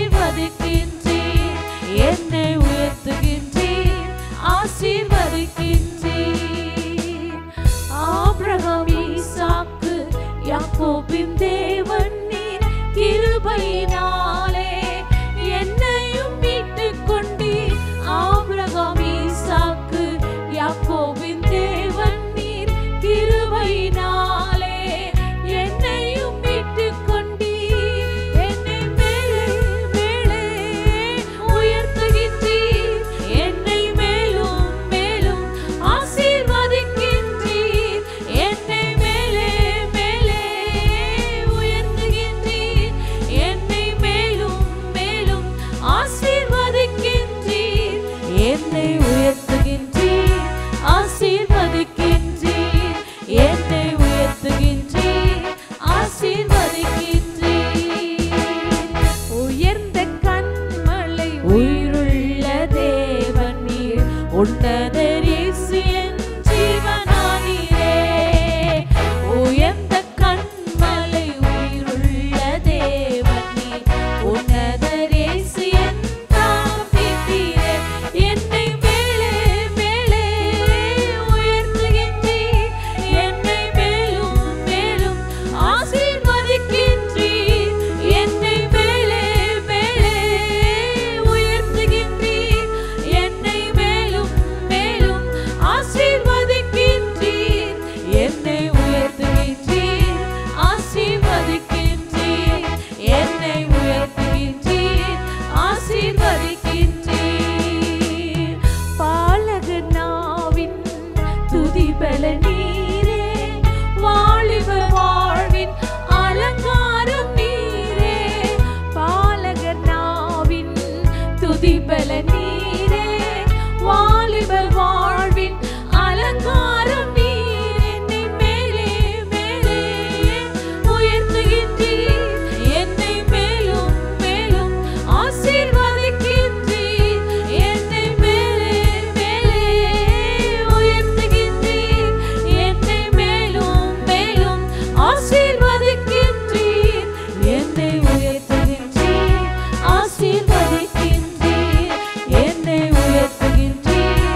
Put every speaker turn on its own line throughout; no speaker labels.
ஆசீர்வதிக்கின்றீர், என்னை உயர்த்துகின்றீர், ஆசீர்வதிக்கின்றீர். ஆபிரகாம் ஈசாக்கு யாக்கோபின் தேவன் நீர், கிருபையினாலே என்னையும் மீட்டுக் கொண்டீர். ஆபிரகாம் ஈசாக்கு யாக்கோபின் தேவன் நீர், கிருபையினாலே என்னையும் மீட்டுக் கொண்டீர். என்னை மேலே மேலே உயர்த்துகின்றீர், என்னை மேலும் மேலும் ஆசீர்வதிக்கின்றீர். என்னை மேலே மேலே உயர்த்துகின்றீர், என்னை மேலும் மேலும் ஆசீர்வதிக்கின்றீர். என்னை உயர்த்துகின்றீர், ஆசீர்வதிக்கின்றீர், என்னை உயர்த்துகின்றீர், ஆசீர்வதிக்கின்றீர். உயர்ந்த கன்மலை உயிருள்ள தேவன் நீர், உன்னதர் இயேசு என் ஜீவனானீரே. உயர்ந்த கன்மலை உயிருள்ள தேவன் நீர், உன்னதர் இயேசு என் தாகம் தீர்த்தீரே. என்னை மேலே மேலே உயர்த்துகின்றீர், என்னை மேலும் மேலும் ஆசீர்வதிக்கின்றீர். என்னை மேலே மேலே உயர்த்துகின்றீர், என்னை மேலும் மேலும் ஆசீர்வதிக்கின்றீர். என்னை உயர்த்துகின்றீர், ஆசீர்வதிக்கின்றீர், என்னை உயர்த்துகின்றீர், ஆசீர்வதிக்கின்றீர். பாலகனாவின் துதிபல நீரே, வாலிப வாழ்வின் அலங்காரம் நீரே. பாலகனாவின் துதிபல நீரே, வாலிப வாழ்வின் அலங்காரம் நீர். என்னை மேலே மேலே உயர்த்துகின்றீர், என்னை மேலும் மேலும் ஆசீர்வதிக்கின்றீர். என்னை மேலே மேலே உயர்த்துகின்றீர், என்னை மேலும் மேலும் ஆசீர்வதிக்கின்றீர். என்னை உயர்த்துகின்றீர், ஆசீர்வதிக்கின்றீர், என்னை உயர்த்துகின்றீர்,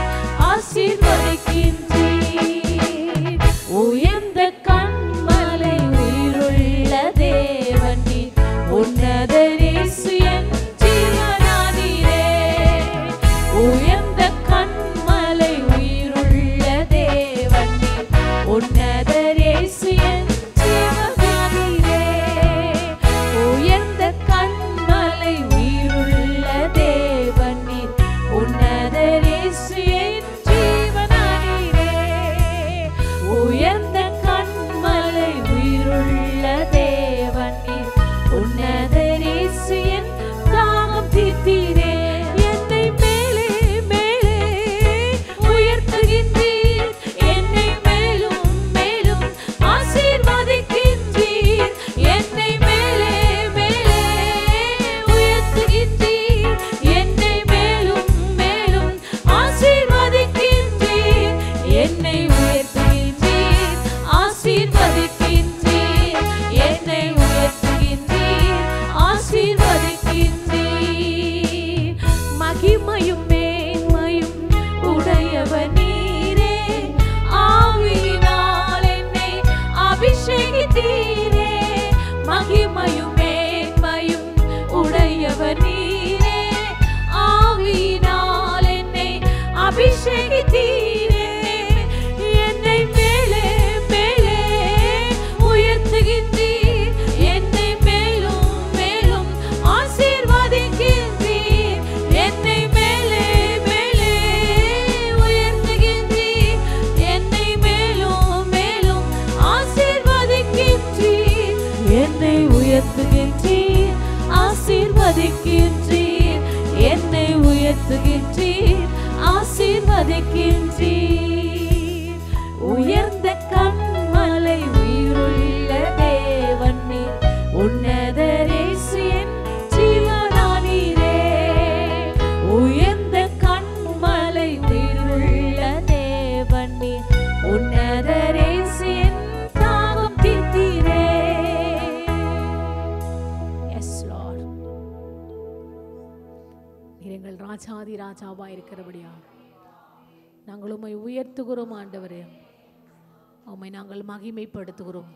ஆசீர்வதிக்கின்றீர். உயர்ந்த கன்மலை உயிருள்ள தேவன் நீர், உன்னதர் இயேசு என் ஜீவனானீரே. உயர்ந்த கன்மலை உயிருள்ள தேவன் நீர், உன்னதர் இயேசு என் ஜீவனானீரே. உயர்ந்த கன்மலை உயிருள்ள தேவன் நீர், உன்னதர் இயேசு என் ஜீவனானீரே. உயர்ந்த கன்மலை உயிருள்ள தேவன் நீர், உன்னதர் இயேசு என் தாகம் தீர்த்தீரே. என்னை மேலே மேலே உயர்த்துகின்றீர், என்னை மேலும் மேலும் ஆசீர்வதிக்கின்றீர். என்னை மேலே மேலே உயர்த்துகின்றீர், என்னை மேலும் மேலும் ஆசீர்வதிக்கின்றீர். என்னை உயர்த்துகின்றீர், ஆசீர்வதிக்கின்றீர், என்னை உயர்த்துகின்றீர், ஆசீர்வதிக்கின்றீர். மகிமையும் மேன்மையும் உடையவர் நீரே, ஆவியினால் என்னை அபிஷேகித்தீரே. மகிமையும் மேன்மையும் உடையவர் நீரே, ஆவியினால் என்னை அபிஷேகித்தீரே. என்னை மேலே மேலே உயர்த்துகின்றீர், என்னை மேலும் மேலும் ஆசீர்வதிக்கின்றீர். என்னை மேலே மேலே உயர்த்துகின்றீர், என்னை மேலும் மேலும் ஆசீர்வதிக்கின்றீர். என்னை உயர்த்துகின்றீர், ஆசீர்வதிக்கின்றீர், என்னை உயர்த்துகின்றீர், ஆசீர்வதிக்கின்றீர். உயர்ந்த கன்மலை உயிருள்ள தேவன் நீர், உன்னதர் இயேசு என் ஜீவனானீரே. உயர்ந்த கன்மலை உயிருள்ள தேவன் நீர், உன்னதர் இயேசு என் தாகம் தீர்த்தீரே. Yes, Lord. எங்கள் ராஜாதி ராஜாவா இருக்கிறபடியா நாங்கள் உம்மை உயர்த்துகிறோம் ஆண்டவரே. உம்மை நாங்கள் மகிமைப்படுத்துகிறோம்.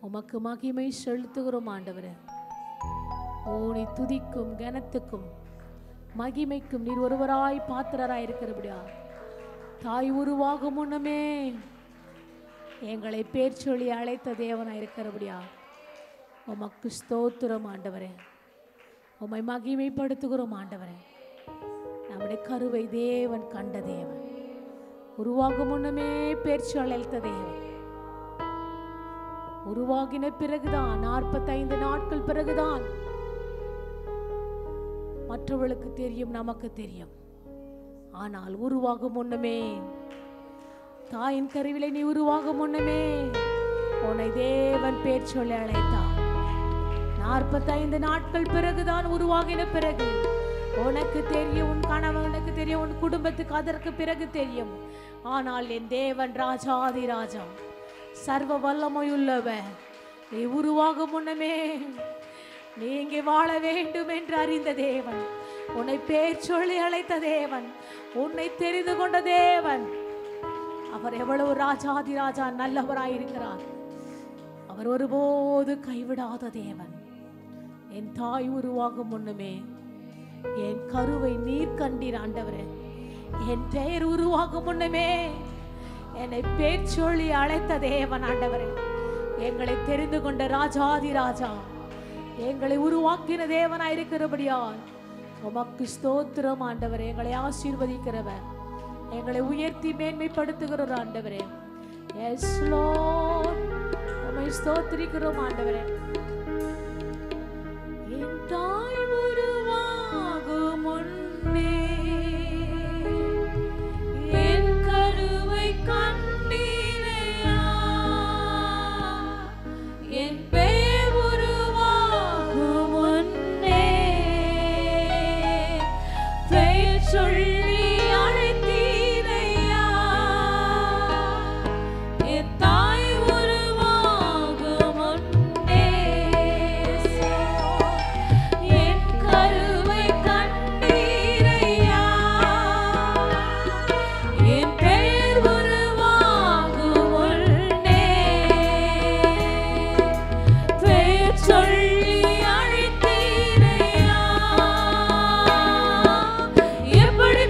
உமக்கு மகிமை செலுத்துகிறோம் ஆண்டவரே. ஓனி துதிக்கும் கனத்துக்கும் மகிமைக்கும் நீர் ஒருவராய் பாத்திரராய் இருக்கிறபடியா தாய் உருவாகும் முன்னமே எங்களை பேர் சொல்லி அழைத்த தேவனாய் இருக்கிறபடியா உமக்கு ஸ்தோத்திரம் ஆண்டவரே. உம்மை மகிமைப்படுத்துகிறோம் ஆண்டவரே. நம்முடைய கருவை தேவன் கண்ட தேவன், உருவாகும் முன்னமே பேர் சொல்லி அழைத்த தேவன். உருவாகின பிறகுதான் 45 நாட்கள் பிறகுதான் மற்றவர்களுக்கு தெரியும், நமக்கு தெரியும். ஆனால் உருவாகும் முன்னமே, தாயின் கருவிலை நீ உருவாகும் முன்னமே உன்னை தேவன் பேர் சொல்லி அழைத்தார். 45 நாட்கள் பிறகுதான் உருவாகின பிறகு உனக்கு தெரியும், உன் கணவனுக்கு தெரியும், உன் குடும்பத்துக்கு அதற்கு பிறகு தெரியும். ஆனால் என் தேவன் ராஜாதி ராஜா, சர்வ வல்லமையுள்ளவர், நீ உருவாகும் முன்னமே நீ இங்கே வாழ வேண்டும் என்று அறிந்த தேவன், உன்னை பேர் சொல்லி அழைத்த தேவன், உன்னை தெரிந்து கொண்ட தேவன். அவர் எவ்வளவு ராஜாதி ராஜா நல்லவராயிருக்கிறார். அவர் ஒருபோது கைவிடாத தேவன். என் தாய் உருவாகும் முன்னமே என் கருவை நீர் கண்டீர் ஆண்டவரே. என் பெயர் உருவாகும் முன்னமே என்னை பேர் சொல்லி அழைத்த தேவன் ஆண்டவரே. எங்களை தெரிந்து கொண்ட ராஜாதி ராஜா, எங்களை உருவாக்கின தேவனாயிருக்கிறபடியால் உமக்கு ஸ்தோத்திரம் ஆண்டவரே. எங்களை ஆசீர்வதிக்கிறவர், எங்களை உயர்த்தி மேன்மைப்படுத்துகிறோம் ஆண்டவரே. எஸ் லார்ட், உம்மை ஸ்தோத்திரிக்கிறோம் ஆண்டவரே. என் தாய் உருவாகும் முன்னே என் கருவை கண்டீரையா, என் பேர் உருவாகும் முன்னே பெயர் சொல்லி அழைத்தீரையா. என் தாய் உருவாகும் முன்னே என் கருவை கண்டீரையா, என் பெயர் உருவாகும் முன்னே பெயர் சொல்லி அழைத்தீரையா. எப்படி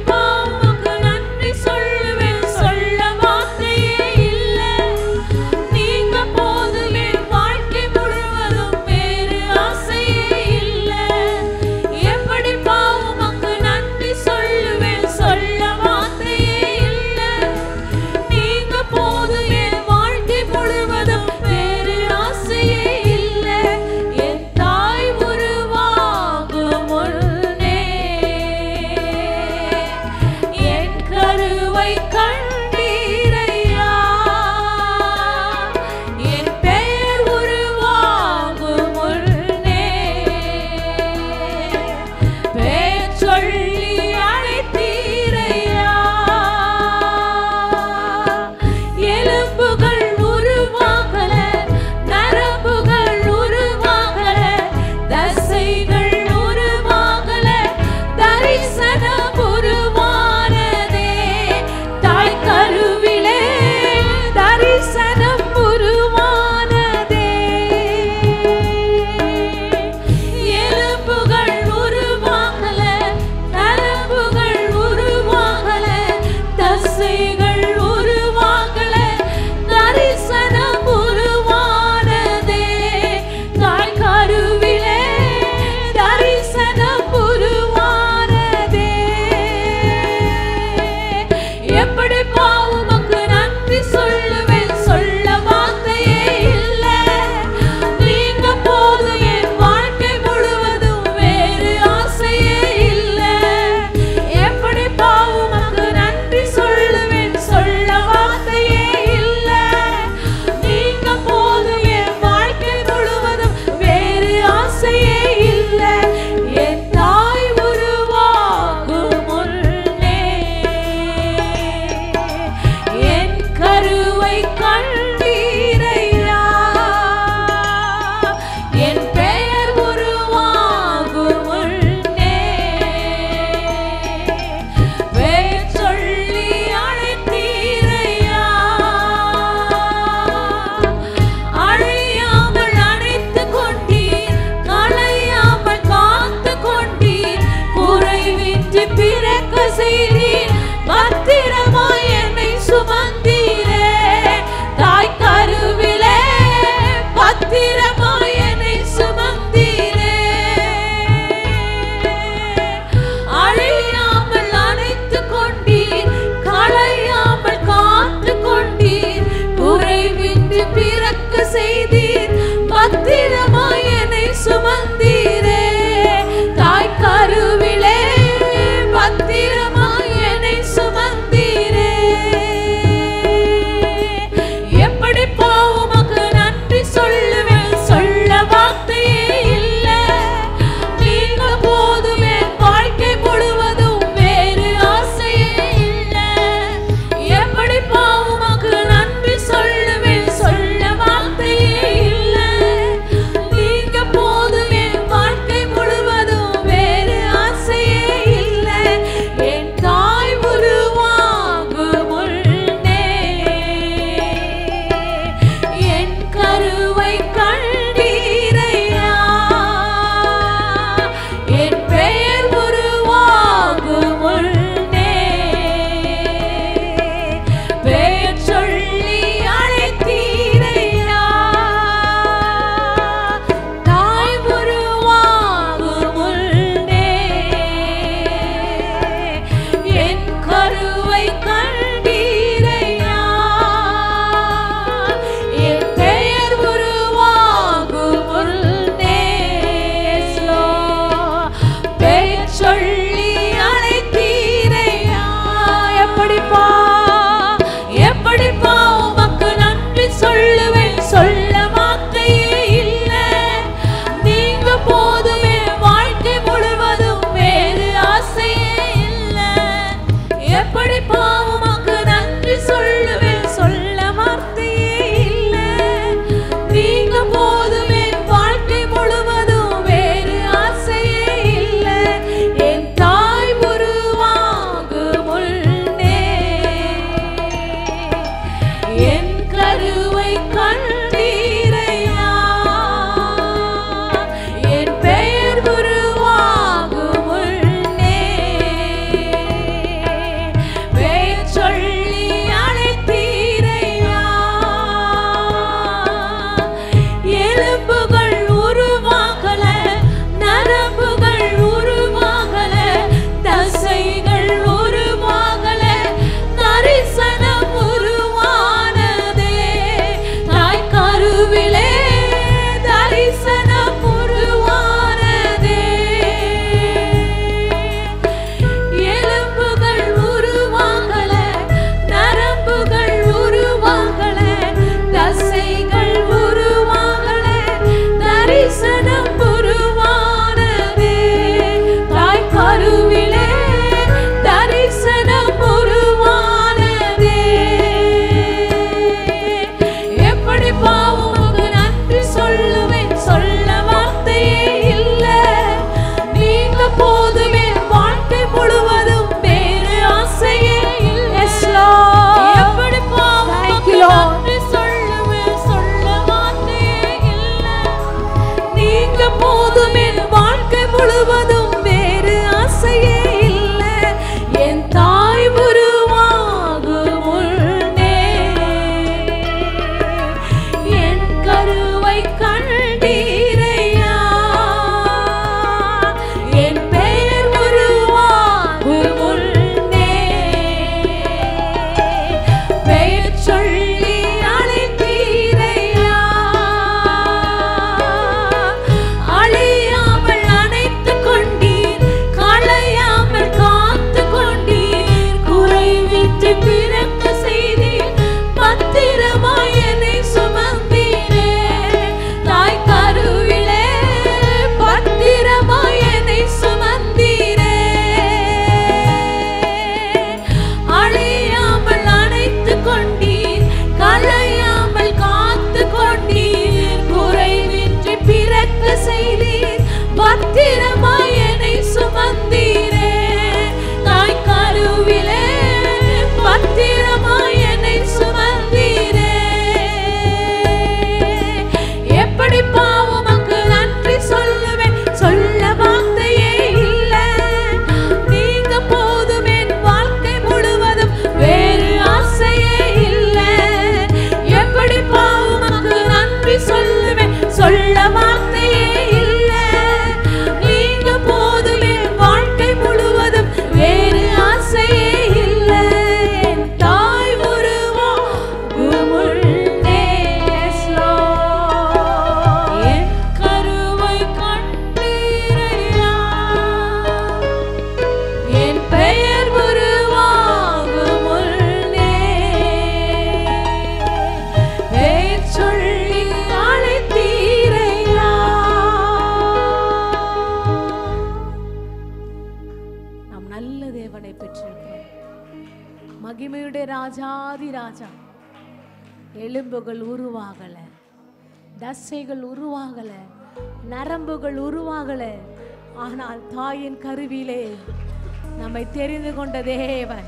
தேவனை பெற்றிருக்கிறோம். மகிமையுடைய ராஜாதி ராஜா. எலும்புகள் உருவாகல, தசைகள் உருவாகல, நரம்புகள் உருவாகல. ஆனால் தாயின் கருவிலே நம்மை தெரிந்து கொண்ட தேவன்,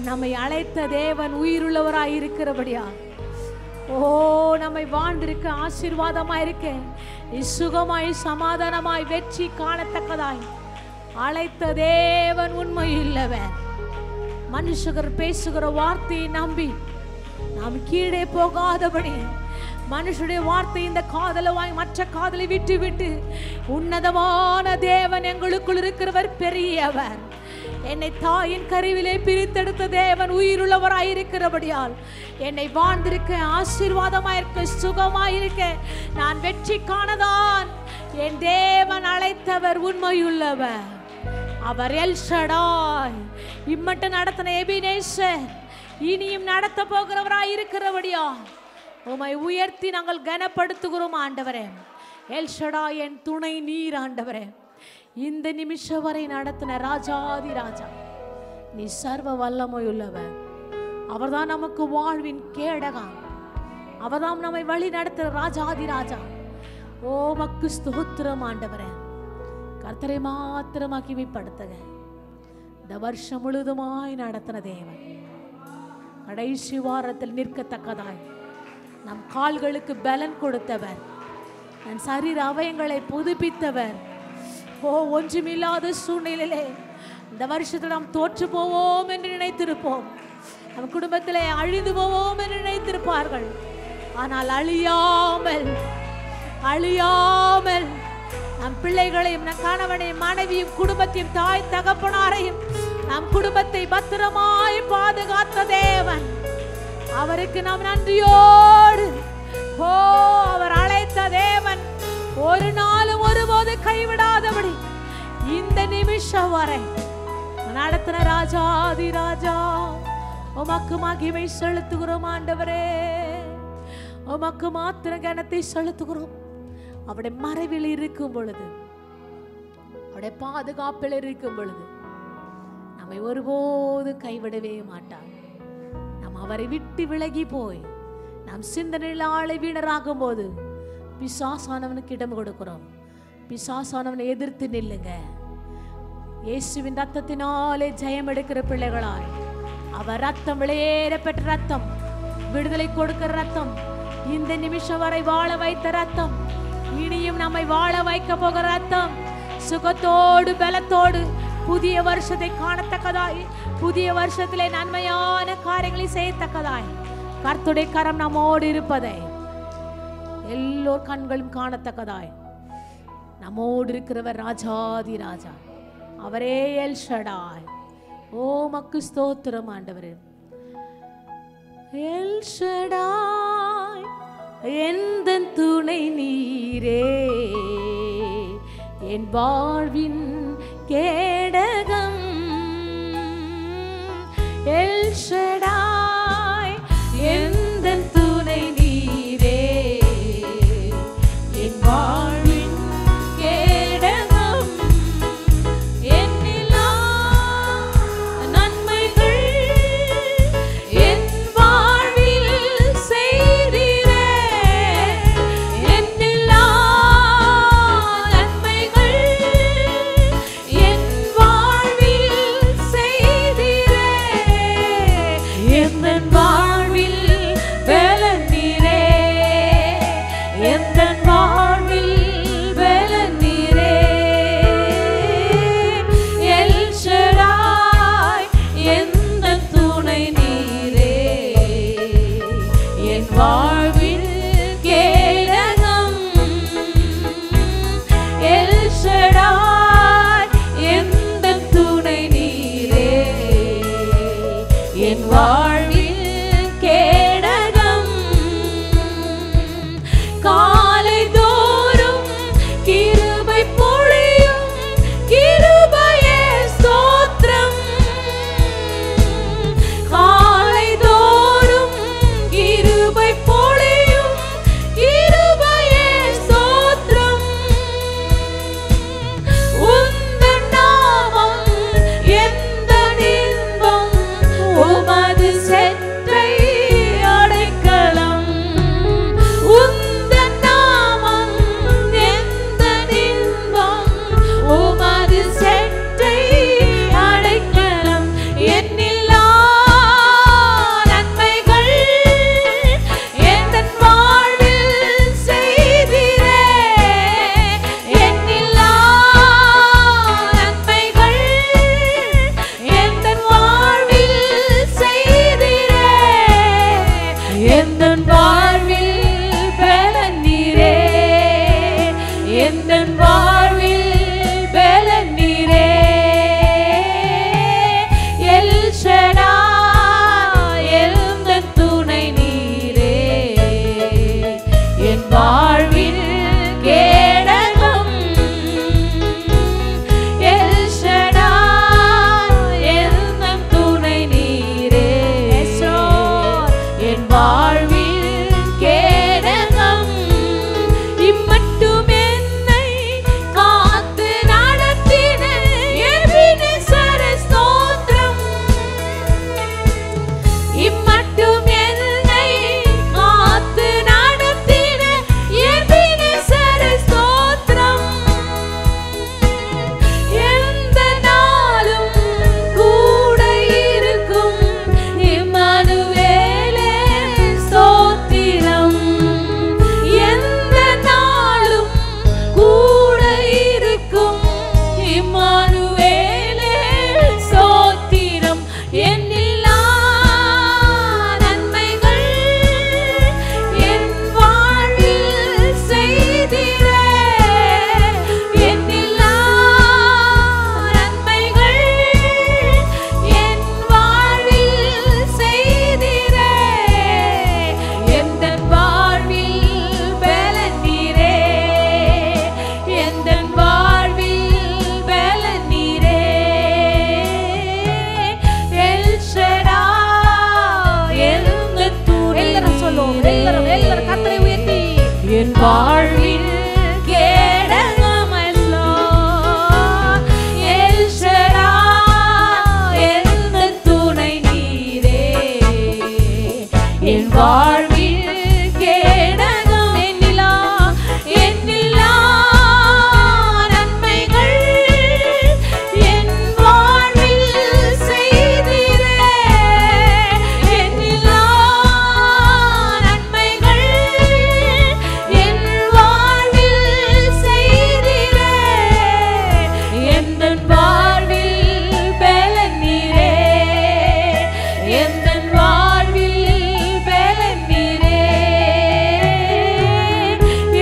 நம்மை அழைத்த தேவன் உயிருள்ளவராய் இருக்கிறபடியா நம்மை வாழ்ந்திருக்க, ஆசீர்வாதமாய் இருக்க, சுகமாய் சமாதானமாய் வெற்றி காணத்தக்கதாய் அழைத்த தேவன் உண்மையுள்ளவர். மனுஷர் பேசுகிற வார்த்தையை நம்பி நாம் கீழே போகாதபடி மனுஷனுடைய வார்த்தை இந்த காதலை வாங்கி மற்ற காதலை விட்டு விட்டு உன்னதமான தேவன் எங்களுக்குள் இருக்கிறவர் பெரியவர். என்னை தாயின் கருவிலே பிரித்தெடுத்த தேவன் உயிருள்ளவராயிருக்கிறபடியால் என்னை வாழ்ந்திருக்க, ஆசீர்வாதமாயிருக்க, சுகமாயிருக்க, நான் வெற்றி காணதான் என் தேவன் அழைத்தவர் உண்மையுள்ளவர். அவர் எல் ஷடாய். இம்மட்டும் நடத்தின எபினேசர் இனியும் நடத்த போகிறவராயிருக்கிறபடியா உம்மை உயர்த்தி நாங்கள் கனப்படுத்துகிறோம் ஆண்டவரே. எல் ஷடாய் என் துணை நீர் ஆண்டவரே. இந்த நிமிஷம் வரை நடத்தின ராஜாதி ராஜா, நீ சர்வ வல்லமையுள்ளவர். அவர்தான் நமக்கு வாழ்வின் கேடகம். அவர்தான் நம்மை வழி நடத்துகிற ராஜாதி ராஜா. மக்கு ஸ்தோத்திரம் ஆண்டவரே. கர்த்தரை மாத்திரம் மகிமைப்படுத்துக. இந்த வருஷம் முழுதுமாய் நடத்தின தேவன் கடைசி வாரத்தில் நிற்கத்தக்கதாய் நம் கால்களுக்கு பலன் கொடுத்தவர், நம் சரீர அவயங்களை புதுப்பித்தவர். ஒன்றுமில்லாத சூழ்நிலையிலே இந்த வருஷத்தில் நாம் தோற்று போவோம் என்று நினைத்திருப்போம். நம் குடும்பத்திலே அழிந்து போவோம் என்று நினைத்திருப்பார்கள். ஆனால் அழியாமல் நம் பிள்ளைகளையும், நம் கணவனையும், மனைவியும், குடும்பத்தையும், தாய் தகப்பனாரையும், நம் குடும்பத்தை பத்திரமாய் பாதுகாத்த தேவன், அவருக்கு நாம் நன்றியோடு அவர் அழைத்த தேவன் ஒரு நாளும் ஒருபோது கைவிடாதபடி இந்த நிமிஷம் வரை நடத்தின ராஜாதி ராஜா, உமக்கு மகிமை செலுத்துகிறோம் ஆண்டவரே. உமக்கு மாத்திர கனத்தை செலுத்துகிறோம். அவருடைய மறைவில் இருக்கும் பொழுது, அவருடைய பாதுகாப்பில் இருக்கும் பொழுது நம்மை ஒருபோது கைவிடவே மாட்டார். நாம் அவரை விட்டு விலகி போய் நாம் சிந்தனையில் ஆளை வீணராகும் போது பிசாசானவனுக்கு இடம் கொடுக்கிறோம். பிசாசானவனை எதிர்த்து நில்லுங்க. இயேசுவின் ரத்தத்தினாலே ஜெயம் எடுக்கிற பிள்ளைகளாய், அவர் ரத்தம் வெளியேற பெற்ற ரத்தம், விடுதலை கொடுக்கிற ரத்தம், இந்த நிமிஷம் வரை வாழ வைத்த ரத்தம், இனியும் நம்மை வாழ வைக்க போகிற ரத்தம், சுகத்தோடு பலத்தோடு புதிய வருஷத்தை காணத்தக்கதாய், புதிய வருஷத்திலே நன்மையான காரியங்களை செய்யத்தக்கதாய் கர்த்தருடைய கரம் நம்மோடு இருப்பதை எல்லோர் கண்களும் காணத்தக்கதாய் நம்மோடு இருக்கிறவர் ராஜாதி ராஜா, அவரே எல் ஷடாய். மக்கு ஸ்தோத்திரம் ஆண்டவரே. எல் ஷடாய் எந்தன் துணை நீரே, என் வாழ்வின் கேடகம். எல் ஷடாய் எந்தன் துணை நீரே, என் வாழ்வின் கேடகம். என்னிலா நன்மைகள் என் வாழ்வில் செய்தீரே, என்னிலா நன்மைகள் என் வாழ்வில் செய்தீரே. வாழ்வில் கேடகமல்லோ எல் ஷடாய் எந்தன் துணை நீரே என் வாழ்வில் கேடகம் எண்ணிலா நன்மைகள் என் வாழ்வில் செய்தீரே எண்ணிலா நன்மைகள் என் வாழ்வில் செய்தீரே எந்தன் வாழ்வில் பலன் நீரே எந்தன் வாழ்வில் பலன் நீரே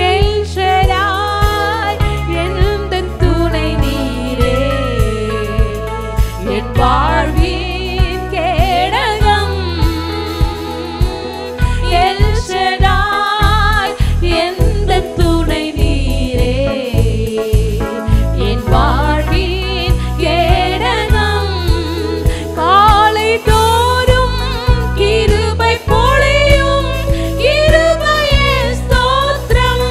எல் ஷடாய் எந்தன் துணை நீரே என் வாழ்வின் கேடகம் எல் ஷடாய் எந்தன் துணை நீரே என் வாழ்வின் கேடகம் காலை தோறும் கிருபை பொழியும் கிருபையே ஸ்தோத்திரம்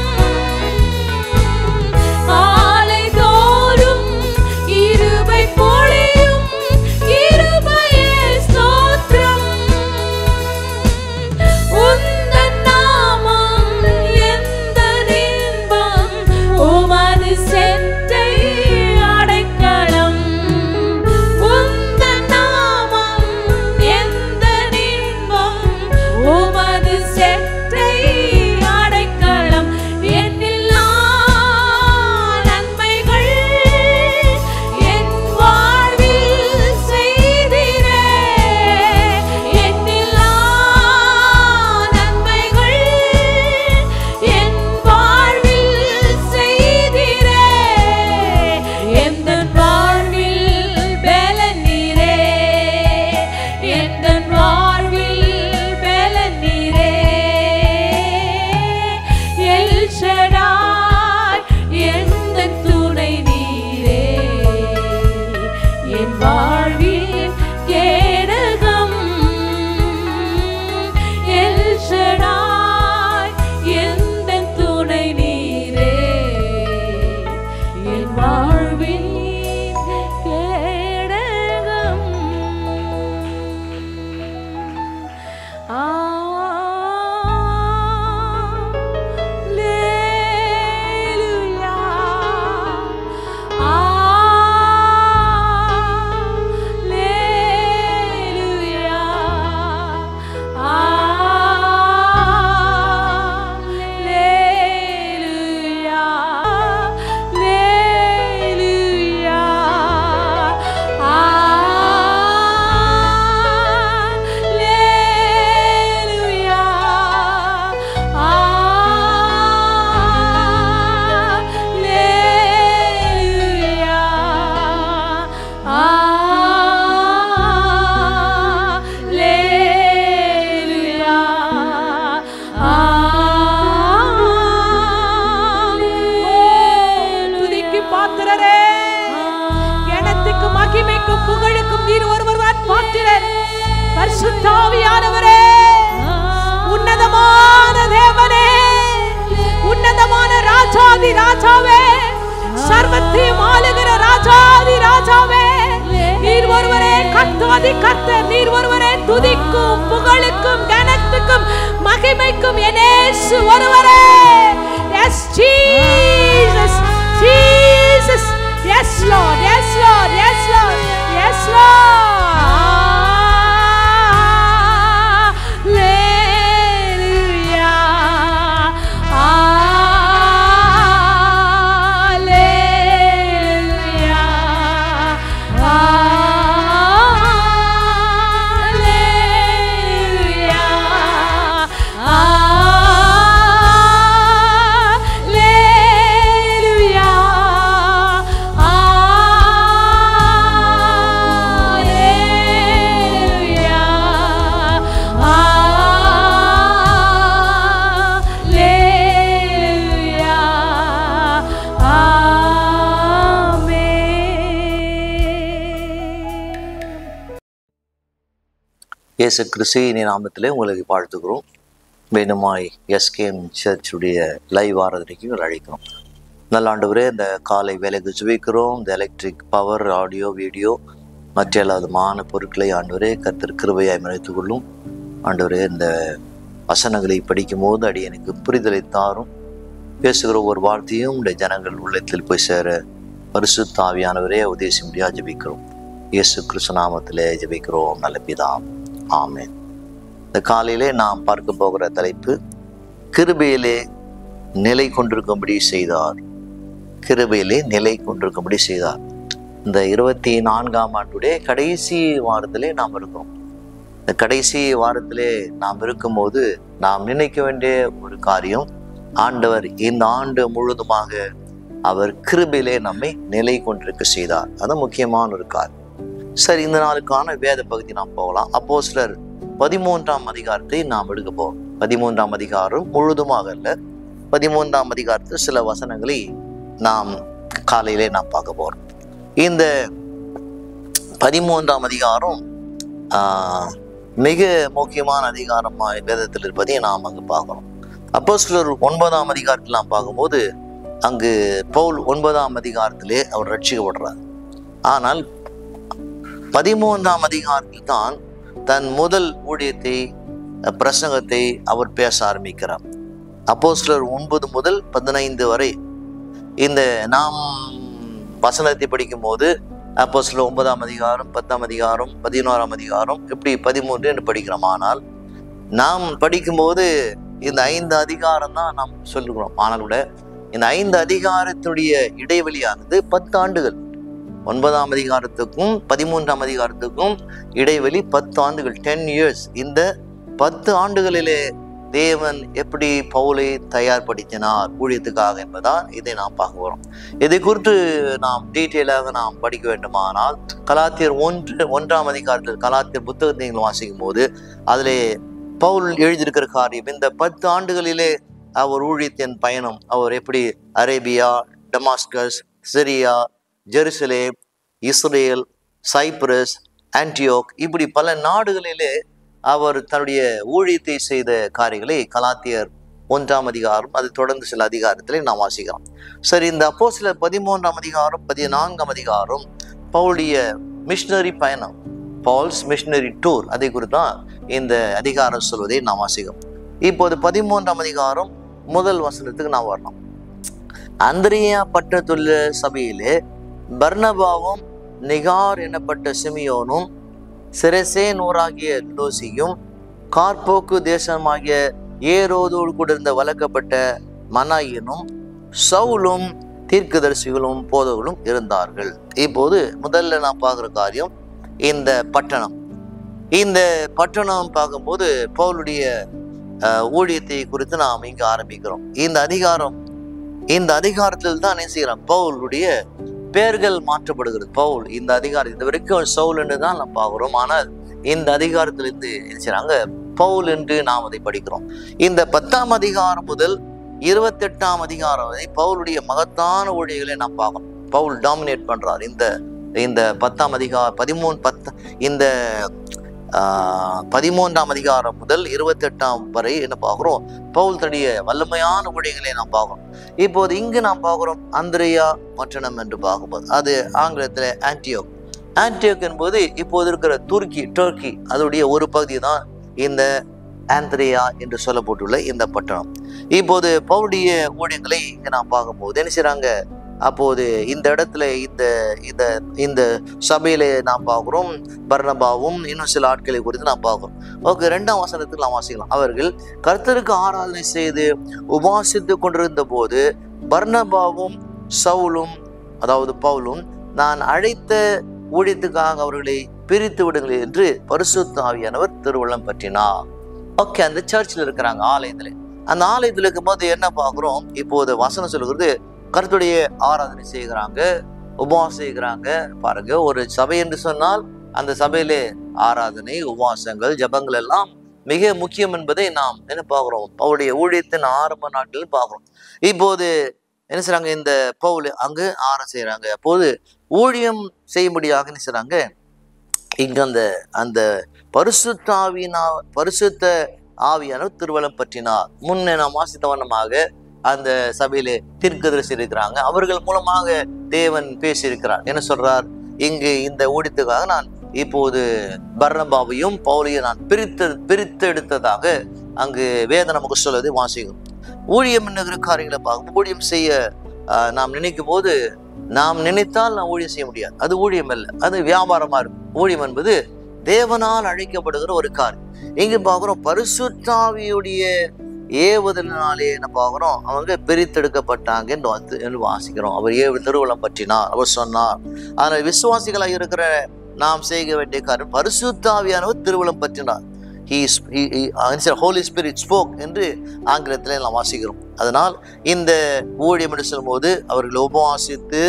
காலை தோறும் கிருபை பொழியும் கிருபையே ஸ்தோத்திரம் உந்தன் நாமம் எந்த இன்பம் உமது செட்டை அடைக்கலம் உந்தன் நாமம் எந்த இன்பம் உமது செட்டை அடைக்கலம் எண்ணில்லா நன்மைகள் என் வாழ்வில் செய்தீரே எண்ணில்லா நன்மைகள் என் வாழ்வில் செய்தீரே எந்தன் வாழ்வில் பலன் நீரே எந்தன் வாழ்வில் பலன் நீரே எல் ஷடாய் எந்தன் துணை நீரே என் வாழ்வில் கேடகம் எல் ஷடாய் எந்தன் துணை நீரே என் வாழ்வில் கேடகம் அல்லேலூயா அல்லேலூயா அல்லேலூயா அல்லேலூயா அல்லேலூயா அல்லேலூயா துதிக்கு பாத்திரரே கனத்துக்கும் மகிமைக்கும் புகழுக்கும் நீர் ஒருவர்தான் பாத்திரர் பரிசுத்த ஆவியானவரே உன்னதமான தேவனே உன்னதமான ராஜாதி ராஜாவே சர்வத்தையும் ஆளுகிற ராஜாதி ராஜாவே நீர் ஒருவரே கர்த்தாதி கர்த்தர் நீர் ஒருவரே துதிக்கும் புகழுக்கும் கனத்துக்கும் மகிமைக்கும் என் இயேசு ஒருவரே yes Jesus Jesus yes lord yes lord yes lord yes lord
இயேசு கிறிஸ்துவின் நாமத்திலே உங்களுக்கு வாழ்த்துகிறோம். வேணுமாய் எஸ்கேஎம் சர்ச்சுடைய லைவ் ஆராதனைக்கு அழைக்கிறோம். நல்ல ஆண்டவரே, இந்த காலை வேலைக்கு ஜெபிக்கிறோம். இந்த எலக்ட்ரிக் பவர், ஆடியோ, வீடியோ மற்ற எல்லா விதமான பொருட்களை ஆண்டவரே கர்த்தர் கிருபையாய் மறைத்துக் கொள்ளும். ஆண்டவரே, இந்த வசனங்களை படிக்கும் போது அடியனுக்கு புரிதலை தாரும். பேசுகிற ஒவ்வொரு வார்த்தையும் உடைய ஜனங்கள் உள்ளத்தில் போய் சேர பரிசுத்த ஆவியானவரே உதேசியா ஜெபிக்கிறோம். இயேசு கிறிஸ்து நாமத்திலே ஜெபிக்கிறோம் நல்ல பிதா, ஆமென். இந்த காலையிலே நாம் பார்க்க போகிற தலைப்பு, கிருபையிலே நிலை கொண்டிருக்கும்படி செய்தார். கிருபையிலே நிலை கொண்டிருக்கும்படி செய்தார். இந்த 24ஆம் ஆண்டுடைய கடைசி வாரத்திலே நாம் இருக்கிறோம். இந்த கடைசி வாரத்திலே நாம் இருக்கும்போது நாம் நினைக்க வேண்டிய ஒரு காரியம், ஆண்டவர் இந்த ஆண்டு முழுவதுமாக அவர் கிருபையிலே நம்மை நிலை கொண்டிருக்க செய்தார். அது முக்கியமான ஒரு காரியம். சரி, இந்த நாளுக்கான வேத பகுதி நாம் போகலாம். அப்போஸ்தலர் 13ஆம் அதிகாரத்தை நாம் எடுக்க போவோம். 13ஆம் அதிகாரம் முழுதுமாக அல்ல, 13ஆம் அதிகாரத்தில் சில வசனங்களை நாம் காலையிலே நாம் பார்க்க போறோம். இந்த 13ஆம் அதிகாரம் மிக முக்கியமான அதிகாரமாக வேதத்தில் இருப்பதை நாம் அங்கு பார்க்கிறோம். அப்போஸ்தலர் 9ஆம் அதிகாரத்தில் நாம் பார்க்கும்போது அங்கு பவுல் 9ஆம் அதிகாரத்திலே அவர் ரட்சிக்கப்படுறார். ஆனால் 13ஆம் அதிகாரத்தில் தான் தன் முதல் ஊழியத்தை, பிரசங்கத்தை அவர் பேச ஆரம்பிக்கிறார். அப்போஸ்தலர் 9 முதல் 15 வரை இந்த நாம் வசனத்தை படிக்கும் போது அப்போஸ்தலர் 9ஆம் அதிகாரம், 10ஆம் அதிகாரம், 11ஆம் அதிகாரம், இப்படி 13 என்று படிக்கிறோம். ஆனால் நாம் படிக்கும்போது இந்த 5 அதிகாரம் தான் நாம் சொல்லுகிறோம். ஆனால் கூட இந்த 5 அதிகாரத்துடைய இடைவெளியானது 10 ஆண்டுகள். 9ஆம் அதிகாரத்துக்கும் 13ஆம் அதிகாரத்துக்கும் இடைவெளி 10 ஆண்டுகள், 10 years. இந்த 10 ஆண்டுகளிலே தேவன் எப்படி பவுலை தயார்படுத்தினார் ஊழியத்துக்காக என்பதால் இதை நாம் பார்க்க போறோம். இதை குறித்து நாம் டீட்டெயிலாக நாம் படிக்க வேண்டுமானால் கலாத்தியர் 1ஆம் அதிகாரத்தில் கலாத்தியர் புத்தகத்தை நீங்கள் வாசிக்கும் போது அதிலே பவுல் எழுதியிருக்கிற காரியம், இந்த 10 ஆண்டுகளிலே அவர் ஊழியத்தின் பயணம், அவர் எப்படி Arabia, Damascus, Syria, Jerusalem, Israel, Cyprus, Antioch, இப்படி பல நாடுகளிலே அவர் தன்னுடைய ஊழியத்தை செய்த காரியங்களை கலாத்தியர் 1ஆம் அதிகாரம், அது தொடர்ந்து சில அதிகாரத்திலே நாம் வாசிக்கிறோம். சரி, இந்த அப்போஸ்தலர் 13ஆம் அதிகாரம், 14ஆம் அதிகாரம் பவுலுடைய மிஷனரி பயணம், பால்ஸ் மிஷனரி டூர், அதை குறித்து தான் இந்த அதிகாரம் சொல்வதை நாம் வாசிக்கிறோம். இப்போது 13ஆம் அதிகாரம் முதல் வசனத்துக்கு நாம் வரலாம். அந்திரேயா பட்டணத்துள்ள சபையிலே பர்னபாவும் நிகார் எனப்பட்ட சிமியோனும் சிரசேனூராகிய லூசியும் கார்போக்கு தேசமாகிய ஏரோதோடு கூட இருந்த வளர்க்கப்பட்ட மனாயினும் சவுலும் தீர்க்கதரிசிகளும் போதவர்களும் இருந்தார்கள். இப்போது முதல்ல நான் பார்க்குற காரியம், இந்த பட்டணம் பார்க்கும்போது பவுலுடைய ஊழியத்தை குறித்து நாம் இங்கு ஆரம்பிக்கிறோம். இந்த அதிகாரத்தில் தான் என்ன செய்யறோம், பவுலுடைய பெயர்கள் மாற்றப்படுகிறது. பவுல் இந்த அதிகாரம் இது வரைக்கும் சவுல் என்று தான் நாம் பார்க்கிறோம். ஆனால் இந்த அதிகாரத்திலிருந்து என்ன செய்யறாங்க, பவுல் என்று நாம் அதை படிக்கிறோம். இந்த 10ஆம் அதிகாரம் முதல் 28ஆம் அதிகாரம் வரை பவுலுடைய மகத்தான ஊழியர்களை நாம் பார்க்கணும். பவுல் டாமினேட் பண்றார். இந்த 10ஆம் அதிகாரம் 13ஆம் அதிகாரம் முதல் 28ஆம் வரை என்ன பார்க்கிறோம், பவுல் தன்னுடைய வல்லமையான ஊழியர்களை நாம் பார்க்கிறோம். இப்போது இங்கு நாம் பார்க்கிறோம் அந்திரேயா பட்டணம் என்று பார்க்கும்போது அது ஆங்கிலத்தில் ஆன்டியோக் என்பது இப்போது இருக்கிற டர்க்கி அதோடைய ஒரு பகுதி தான் இந்த ஆந்திரேயா என்று சொல்லப்பட்டுள்ள இந்த பட்டணம். இப்போது பவுலுடைய ஊழியர்களை இங்கு நாம் பார்க்கும்போது என்ன செய்றாங்க, அப்போது இந்த இடத்துல இந்த சபையிலே நாம் பார்க்கிறோம் பர்னபாவும் இன்னும் சில ஆட்களை குறித்து நாம் பார்க்கிறோம். ஓகே, 2ஆம் வசனத்துக்கு நாம் வாசிக்கலாம். அவர்கள் கர்த்தருக்கு ஆராதனை செய்து உபாசித்து கொண்டிருந்த போது பர்னபாவும் சவுலும், அதாவது பவுலும், நான் அழைத்த ஊழியத்துக்காக அவர்களை பிரித்து விடுங்கள் என்று பரிசுத்த ஆவியானவர் திருவுள்ளம் பற்றினார். ஓகே, அந்த சர்ச்சில் இருக்கிறாங்க, ஆலயத்துல. அந்த ஆலயத்தில் இருக்கும்போது என்ன பார்க்கிறோம், இப்போது வசனம் சொல்லுகிறது கர்த்தருடைய ஆராதனை செய்கிறாங்க, உபவாசம் செய்கிறாங்க. பாருங்க, ஒரு சபை என்று சொன்னால் அந்த சபையிலே ஆராதனை, உபவாசங்கள், ஜபங்கள் எல்லாம் மிக முக்கியம் என்பதை நாம் என்ன பார்க்கிறோம், அவருடைய ஊழியத்தின் ஆரம்ப நாட்களில் பார்க்கிறோம். இப்போது என்ன செய்றாங்க, இந்த பவுல் அங்கு ஆராதனை செய்யறாங்க. அப்போது ஊழியம் செய்யும்படியாக என்ன செய்றாங்க, இங்க அந்த பரிசுத்த ஆவியானவர் திருவலம் பற்றினார். முன்னே நாம் வாசித்த வண்ணமாக அந்த சபையிலே தீர்க்கதரிசி இருக்கிறாங்க. அவர்கள் மூலமாக தேவன் பேசியிருக்கிறார். என்ன சொல்றார்? இங்கு இந்த ஊழியத்துக்காக நான் இப்போது பர்னபாவையும் பவுலையும் நான் பிரித்தெடுத்ததாக அங்கு வேதம் நமக்கு சொல்வதை வாசிக்கும். ஊழியம் என்னங்கிற காரியங்களை பார்க்கும். ஊழியம் செய்ய நாம் நினைக்கும் போது, நாம் நினைத்தால் நாம் ஊழியம் செய்ய முடியாது. அது ஊழியம் அல்ல, அது வியாபாரமா இருக்கும். ஊழியம் என்பது தேவனால் அழைக்கப்படுகிற ஒரு காரியம். இங்கு பார்க்கிறோம், பரிசுத்தாவியுடைய ஏவுதலினாலே என்ன பார்க்கிறோம், அவங்க பிரித்தெடுக்கப்பட்டாங்க என்று வாசிக்கிறோம். அவர் ஏழு திருவலம் பற்றினார், அவர் சொன்னார். அதனால் விசுவாசிகளாக இருக்கிற நாம் செய்ய வேண்டிய காரியம், பரிசுத்தாவியானவர் திருவலம் பற்றினார். Holy Spirit spoke என்று ஆங்கிலத்தில் நாம் வாசிக்கிறோம். அதனால் இந்த ஊழியம் என்று சொல்லும்போது அவர்கள் உபவாசித்து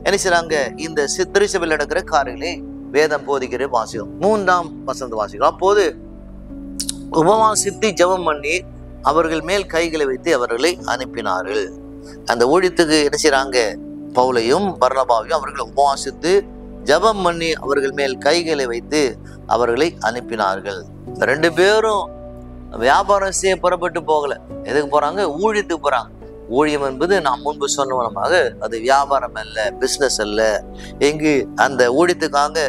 என்ன செய்றாங்க, இந்த திருச்சபையில் நடக்கிற காரியங்களை வேதம் போதிக்கிற வாசிக்கிறோம். 3ஆம் வசனத்தை வாசிக்கிறோம். அப்போது உபவாசித்து ஜெபம் பண்ணி அவர்கள் மேல் கைகளை வைத்து அவர்களை அனுப்பினார்கள். அந்த ஊழியத்துக்கு என்ன செய்றாங்க, பவுலையும் பர்னபாவையும் அவர்கள் உபவாசித்து ஜெபம் பண்ணி அவர்கள் மேல் கைகளை வைத்து அவர்களை அனுப்பினார்கள். 2 பேரும் வியாபாரம் செய்ய புறப்பட்டு போகல. எதுக்கு போறாங்க? ஊழியத்துக்கு போறாங்க. ஊழியம் என்பது நாம் முன்பு சொன்ன மூலமாக அது வியாபாரம் அல்ல, பிசினஸ் அல்ல. எங்கு அந்த ஊழியத்துக்காக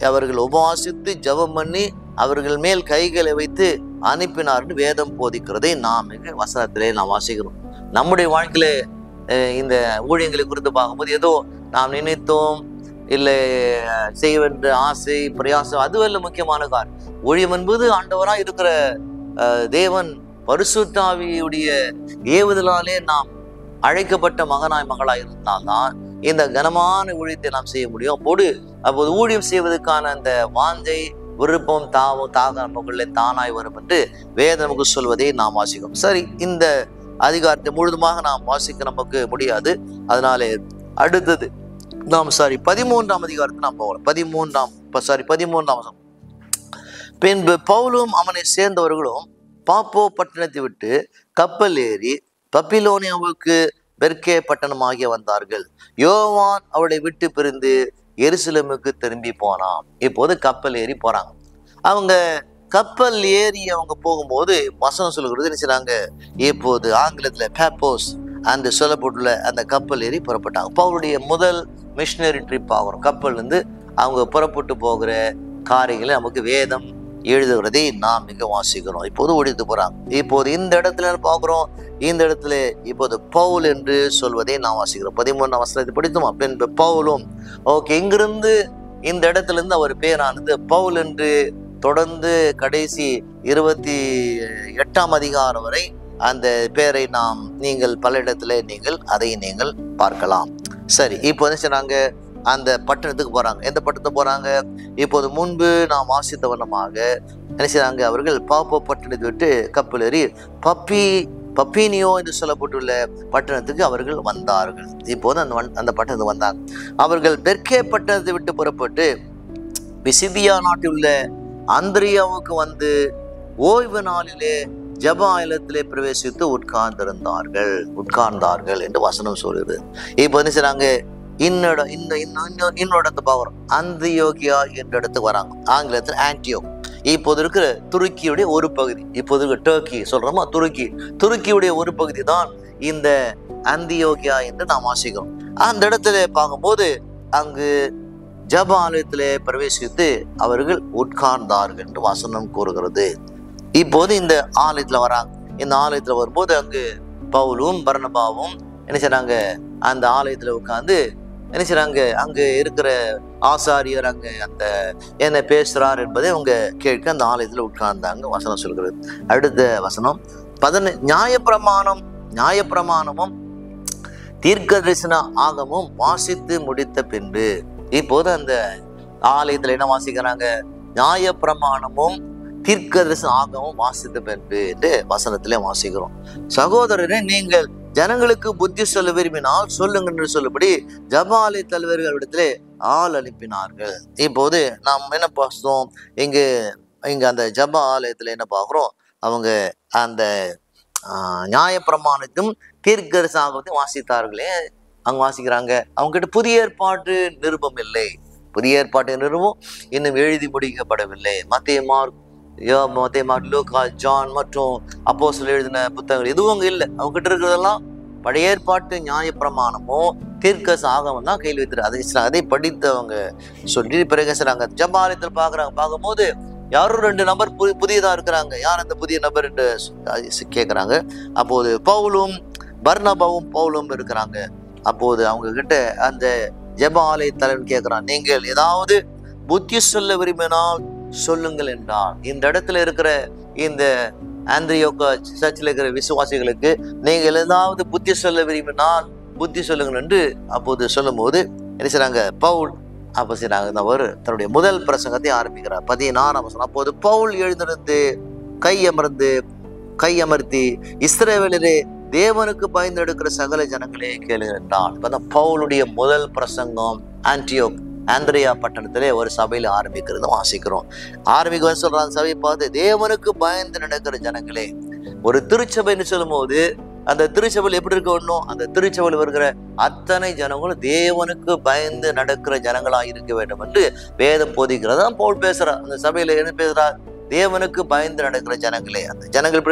அவர்கள் உபவாசித்து ஜெபம் பண்ணி அவர்கள் மேல் கைகளை வைத்து அனுப்பினார்னு வேதம் போதிக்கிறதை நாம் இங்கு வசனத்திலே நாம் வாசிக்கிறோம். நம்முடைய வாழ்க்கையில இந்த ஊழியங்களை குறித்து பார்க்கும்போது ஏதோ நாம் நினைத்தோம் இல்லை செய்ய வேண்டிய ஆசை பிரயாசம் அதுவல்ல முக்கியமான காரியம். ஊழியம் என்பது ஆண்டவராக இருக்கிற தேவன் பரிசுத்தாவியுடைய ஏவுதலாலே நாம் அழைக்கப்பட்ட மகனாய் மகளாய் இருந்தால்தான் இந்த கனமான ஊழியத்தை நாம் செய்ய முடியும். அப்போது ஊழியம் செய்வதற்கான அந்த வாஞ்சை விருப்பம் தாகங்களை தானாய் வரும் என்று வேதம் நமக்கு சொல்வதை நாம் வாசிக்கிறோம். சரி, இந்த அதிகாரத்தை முழுதுமாக நாம் வாசிக்க நமக்கு முடியாது. அதனாலே அடுத்தது நாம் 13ஆம் அதிகாரத்தை நாம் போகலாம். 13ஆம் பின்பு பவுலும் அவனை சேர்ந்தவர்களும் பாப்போ பட்டணத்தை விட்டு கப்பல் ஏறி பப்பிலோனியாவுக்கு பெர்கே பட்டணமாகிய வந்தார்கள். யோவான் அவளை விட்டு பிரிந்து எருசலேமுக்கு திரும்பி போனான். இப்போது கப்பல் ஏறி போறாங்க. அவங்க கப்பல் ஏறி அவங்க போகும்போது வசனம் சொல்லுகிறது என்ன செய்றாங்க, இப்போது ஆங்கிலத்துல பேப்போஸ் அந்த சொல்லப்பட்டுள்ள அந்த கப்பல் ஏறி புறப்பட்டாங்க. பவுலுடைய முதல் மிஷினரி ட்ரிப் ஆகிறோம். கப்பல் இருந்து அவங்க புறப்பட்டு போகிற காரியங்களை நமக்கு வேதம் எழுதுகிறதை நாம் மிக வாசிக்கிறோம். இப்போது ஒழித்து போறாங்க. இப்போது இந்த இடத்துல பார்க்கிறோம், இந்த இடத்துல இப்போது பவுல் என்று சொல்வதை நாம் வாசிக்கிறோம். 13ஆம் வசனத்தை படித்தோம். பின்பு பவுலும் இங்கிருந்து இந்த இடத்துல இருந்து அவர் பேரானது பவுல் என்று தொடர்ந்து கடைசி 28ஆம் அதிகாரம் வரை அந்த பேரை நீங்கள் பல இடத்துல நீங்கள் பார்க்கலாம். சரி, இப்போ என்ன செய்றாங்க, அந்த பட்டணத்துக்கு போறாங்க. எந்த பட்டணத்துக்கு போறாங்க? இப்போது முன்பு நாம் வாசித்த வண்ணமாக என்ன செய்றாங்க, அவர்கள் பாப்போ பட்டணத்தை விட்டு கப்பல் ஏறி பப்பீனியோ என்று சொல்லப்பட்டுள்ள பட்டணத்துக்கு அவர்கள் வந்தார்கள். இப்போது அந்த பட்டணத்துக்கு வந்தாங்க. அவர்கள் பெர்கே பட்டணத்தை விட்டு புறப்பட்டு பிசிதியா நாட்டில் உள்ள அந்திரியாவுக்கு வந்து ஓய்வு நாளிலே ஜப ஆலயத்திலே பிரவேசித்து உட்கார்ந்தார்கள் என்று வசனம் சொல்லுது. இப்போ என்ன செய்றாங்க, இன்னொரு பார்க்குறோம். அந்தியோகியா என்ற இடத்துக்கு வராங்க. ஆங்கிலத்தில் ஆன்டியோ. இப்போது இருக்கிற துருக்கியுடைய ஒரு பகுதி, இப்போது இருக்கிற டர்க்கி சொல்றோமா, துருக்கியுடைய ஒரு பகுதி தான் இந்த அந்தியோகியா என்று நாம் வாசிக்கிறோம். அந்த இடத்துல பார்க்கும்போது அங்கு ஜப ஆலயத்திலே பிரவேசித்து அவர்கள் உட்கார்ந்தார்கள் என்று வசனம் கூறுகிறது. இப்போது இந்த ஆலயத்துல வராங்க. இந்த ஆலயத்துல வரும்போது அங்கு பவுலும் பர்னபாவும் என்ன செய்றாங்க, அந்த ஆலயத்துல உட்கார்ந்து என்ன செய்றாங்க, அங்கு இருக்கிற ஆசாரியர் அங்க அந்த என்ன பேசுறார் என்பதை அவங்க கேட்க அந்த ஆலயத்துல உட்கார்ந்தாங்க. வசனம் சொல்கிறது. அடுத்த வசனம் 15 நியாயப்பிரமாணமும் தீர்க்க தரிசன ஆகமும் வாசித்து முடித்த பின்பு. இப்போது அந்த ஆலயத்துல என்ன வாசிக்கிறாங்க, நியாயப்பிரமாணமும் தீர்க்க தரிசன ஆகமும் வாசித்த பின்பு என்று வசனத்திலே வாசிக்கிறோம். சகோதரரே, நீங்கள் ஜனங்களுக்கு புத்தி சொல்ல விரும்பினால் சொல்லுங்க என்று சொல்லபடி ஜபாலய தலைவர்களிடத்திலே ஆள் அனுப்பினார்கள். இப்போது நாம் என்ன பார்த்தோம், இங்க அந்த ஜப ஆலயத்துல என்ன பார்க்கிறோம், அவங்க அந்த நியாயப்பிரமாணத்தையும் தீர்க்க தரிசன ஆகத்தையும் வாசித்தார்களே. அங்க வாசிக்கிறாங்க. அவங்க கிட்ட புதிய ஏற்பாட்டு நிருபம் இல்லை. புதிய ஏற்பாட்டு நிருபம் இன்னும் எழுதி முடிக்கப்படவில்லை. மத்தேயு, மார்க், லூக்கா, ஜான் மற்றும் அப்போஸ்தலர் எழுதின புத்தகங்கள் எதுவும் அங்க இல்லை. அவங்க கிட்ட இருக்கிறதெல்லாம் பழைய ஏற்பாட்டு நியாயப்பிரமாணமும் தீர்க்க ஆகமம் தான் கையில் வைத்திரு. அதை படித்து அவங்க சொல்லி பிறகு செய்றாங்க. ஜெபாலயத்தில் பார்க்கும்போது யாரும் 2 நபர் புதியதா இருக்கிறாங்க. யார் அந்த புதிய நபர் என்று கேட்குறாங்க. அப்போது பர்னபாவும் இருக்கிறாங்க. அப்போது அவங்க கிட்ட அந்த ஜெபாலய தலைவன் கேட்கிறான், நீங்கள் ஏதாவது புத்தி சொல்ல விரும்பினால் சொல்லுங்கள் என்றால். இந்த இடத்துல இருக்கிற இந்த ஆந்திரியோக்கா சர்ச்சில் இருக்கிற விசுவாசிகளுக்கு நீங்கள் ஏதாவது புத்தி சொல்ல விரும்பினால் புத்தி சொல்லுங்கள் என்று அப்போது சொல்லும் போது என்ன செய்றாங்க, பவுல் அப்போ செய்றாங்க, அவர் தன்னுடைய முதல் பிரசங்கத்தை ஆரம்பிக்கிறார். 16ஆம் வசனம். அப்போது பவுல் எழுந்திருந்து கையமர்த்தி இஸ்ரவேலரே, தேவனுக்கு பயந்து எடுக்கிற சகல ஜனங்களே கேளுங்கள் என்றான். இப்பதான் பவுலுடைய முதல் பிரசங்கம் ஆந்திரியா பட்டணத்திலே ஒரு சபையில ஆரம்பிக்கிறது வாசிக்கிறோம். ஆரம்பிக்க சொல்றாங்க, சபையை பார்த்து தேவனுக்கு பயந்து நடக்கிற ஜனங்களே. ஒரு திருச்சபைன்னு சொல்லும் போது அந்த திருச்சபையில் எப்படி இருக்க வேண்டும், அந்த திருச்சபையில் வருகிற அத்தனை ஜனங்களும் தேவனுக்கு பயந்து நடக்கிற ஜனங்களா இருக்க வேண்டும் என்று வேதம் போதிக்கிறது. தான் பவுல் பேசுறார். அந்த சபையில என்ன பேசுறார், தேவனுக்கு பயந்து நடக்கிற ஜனங்களே. அந்த ஜனங்கள்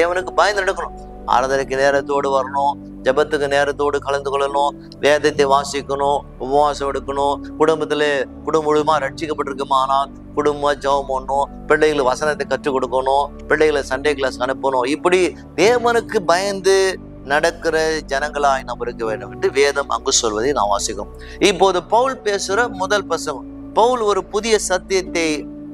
தேவனுக்கு பயந்து நடக்கணும். ஆராதனைக்கு நேரத்தோடு வரணும், ஜெபத்துக்கு நேரத்தோடு கலந்து கொள்ளணும், வேதத்தை வாசிக்கணும், உபவாசம் எடுக்கணும், குடும்பம் முழுமா ரட்சிக்கப்பட்டிருக்குமானால் குடும்பமா ஜெபம் பண்ணணும், பிள்ளைகளுக்கு வசனத்தை கற்றுக் கொடுக்கணும், பிள்ளைகளை சண்டே கிளாஸ் அனுப்பணும். இப்படி தேவனுக்கு பயந்து நடக்கிற ஜனங்களாய் நாம் இருக்க வேண்டும் என்று வேதம் அங்கு சொல்வதை நாம் வாசிக்கிறோம். இப்போது பவுல் பேசுற முதல் பிரசங்கம். பவுல் ஒரு புதிய சத்தியத்தை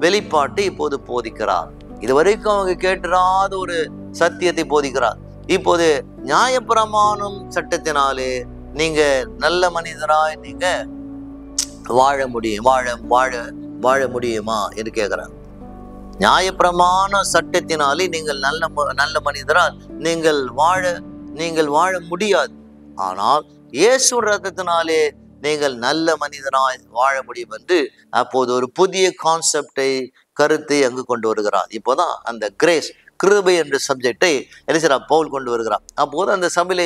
வெளிப்பாட்டு இப்போது போதிக்கிறார். இதுவரைக்கும் அவங்க கேட்டிராத ஒரு சத்தியத்தை போதிக்கிறார். இப்போது நியாயப்பிரமாணம் சட்டத்தினாலே நீங்க நல்ல மனிதராய் நீங்க வாழ முடியுமா என்று கேட்கிறார். நியாயப்பிரமாண சட்டத்தினாலே நீங்கள் நல்ல மனிதரால் நீங்கள் வாழ முடியாது. ஆனால் இயேசு ரத்தத்தினாலே நீங்கள் நல்ல மனிதனாய் வாழ முடியும் என்று அப்போது ஒரு புதிய கருத்தை அங்கு கொண்டு வருகிறார். இப்போதான் அந்த கிருபை என்ற சப்ஜெக்டை பவுல் கொண்டு வருகிறார். அப்போது அந்த சபையிலே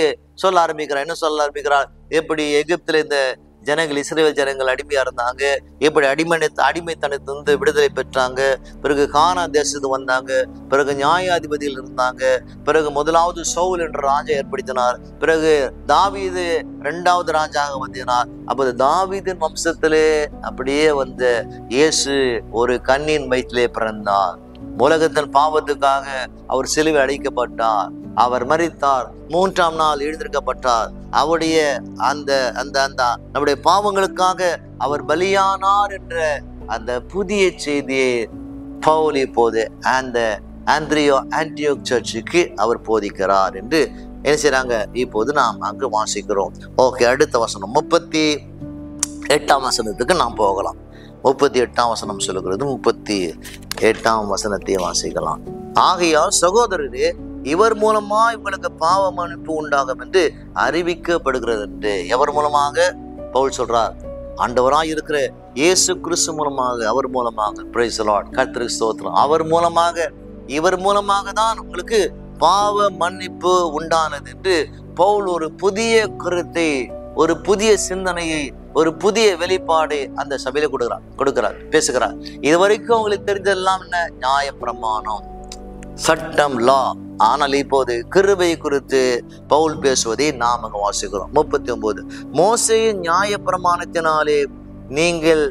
என்ன சொல்ல ஆரம்பிக்கிறார், எப்படி எகிப்தில் இந்த ஜனங்கள், இஸ்ரவேல் ஜனங்கள் அடிமையா இருந்தாங்க, எப்படி அடிமைத்தனத்திலிருந்து விடுதலை பெற்றாங்க, பிறகு கானான் தேசத்துக்கு வந்தாங்க, பிறகு நியாயாதிபதியில் இருந்தாங்க, பிறகு முதலாவது சவுல் என்ற ராஜா ஏற்படுத்தினார், பிறகு தாவீது 2வது ராஜாக வந்தினார். அப்போது தாவீதின் வம்சத்திலே அப்படியே வந்த இயேசு ஒரு கன்னியின் வயிற்றிலே பிறந்தார். உலகத்தின் பாவத்துக்காக அவர் சிலுவை அடைக்கப்பட்டார், அவர் மரித்தார், 3ஆம் நாள் எழுந்திருக்கப்பட்டார். அவருடைய அந்த அந்த அந்த நம்முடைய பாவங்களுக்காக அவர் பலியானார் என்ற அந்த புதிய செய்தியை பவுல் இப்போது அந்த ஆந்தியோக் சர்ச்சுக்கு அவர் போதிக்கிறார் என்று என்ன செய்றாங்க, இப்போது நாம் அங்கு வாசிக்கிறோம். ஓகே, அடுத்த வசனம் 38ஆம் வசனத்துக்கு நாம் போகலாம். 38ஆம் வசனம் சொல்லுகிறது. 38ஆம் வசனத்தை வாசிக்கலாம். ஆகையால் சகோதரரே, இவர் மூலமா உங்களுக்கு பாவ மன்னிப்பு உண்டாகும் என்று அறிவிக்கப்படுகிறது என்று. எவர் மூலமாக? பவுல் சொல்றார், ஆண்டவராய் இருக்கிற இயேசு கிறிஸ்து மூலமாக, அவர் மூலமாக. பிரைஸ் தி லார்ட், கர்த்தருக்கு ஸ்தோத்திரம். இவர் மூலமாக தான் உங்களுக்கு பாவ மன்னிப்பு உண்டானது என்று பவுல் ஒரு புதிய கருத்தை, ஒரு புதிய சிந்தனையை, ஒரு புதிய வெளிப்பாடை அந்த சபையில பேசுகிறார். இதுவரைக்கும் உங்களுக்கு தெரிஞ்சதெல்லாம் என்ன? நியாயப்பிரமாணம், சட்டம், லா. ஆனால் இப்போது கிருபை குறித்து பவுல் பேசுவதை நாம் அங்கு வாசிக்கிறோம். 39. மோசேயின் நியாயப்பிரமாணத்தினாலே நீங்கள்